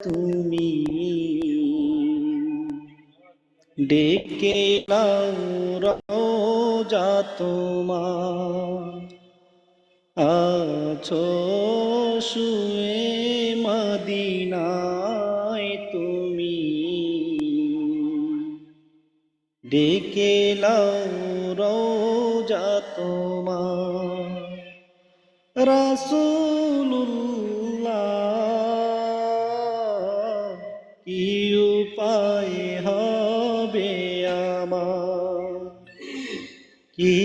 তুমি ডেকে নাও রওজা তোমার, আছো শুয়ে মদিনায় তুমি ডেকে নাও রওজা তোমার। রাসূলুল্লাহ কি উপায় হবে আমার, কি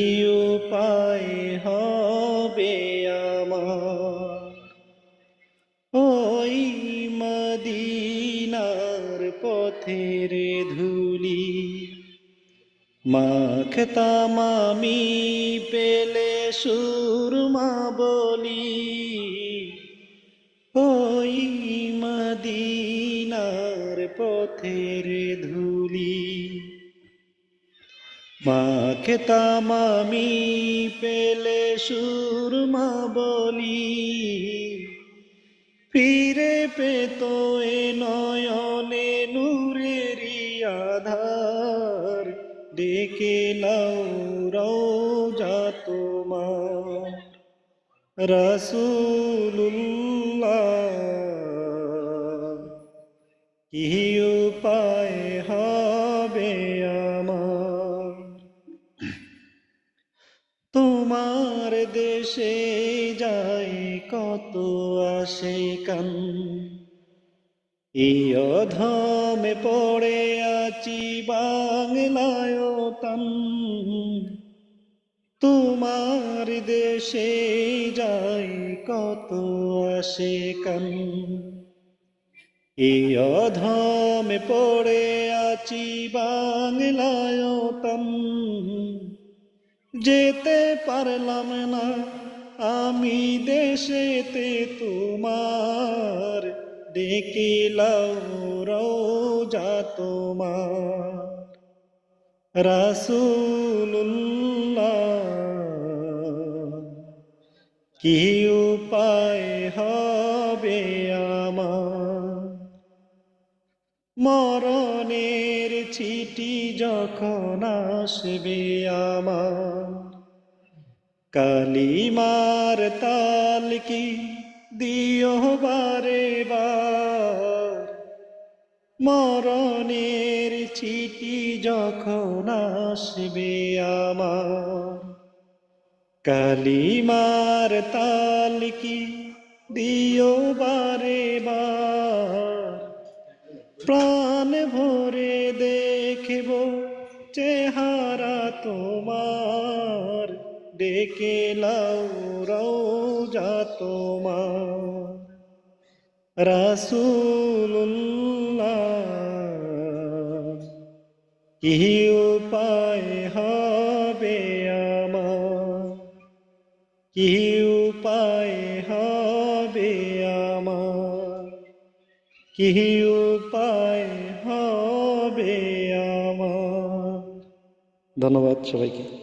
উপায় হবে আমার, ওই মদিনার পথের ধুলি মাখতাম আমি পেলে সুরমা বলি, ওই মদিনার পথের ধুলি মাখতাম আমি পেলে সুরমা বলি, ফিরে পেত এ নয়নে নূরেরি আধার, ডেকে নাও রওজা তোমার। রাসূলুল্লাহ কি উপায় হবে আমার, তোমার দেশে যাই কত আশিকান, এই অধমে পড়ে আছি বাংলায় তান, তোমার দেশে যাই কত আশিকান, এই অধমে পড়ে আছি বাংলায় তান, যেতে পারলাম না আমি দেশেতে তোমার, ডেকে নাও রওজা তোমার। রাসূলুল্লাহ কি উপায় হবে আমার, মরণের চিঠি যখন আসবে আমার, কালিমার তালকি দিও বারে বার, মরণের চিঠি যখন আসবে আমার, কালিমার তালকি দিও বারে বার, প্রাণ ভরে দেখব চেহারা তোমার, ডেকে নাও রওজা তোমার। রাসূলুল্লাহ কি উপায় হবে আমার, কি উপায় হবে আমার, কি উপায় হবে আমার। ধন্যবাদ সবাইকে।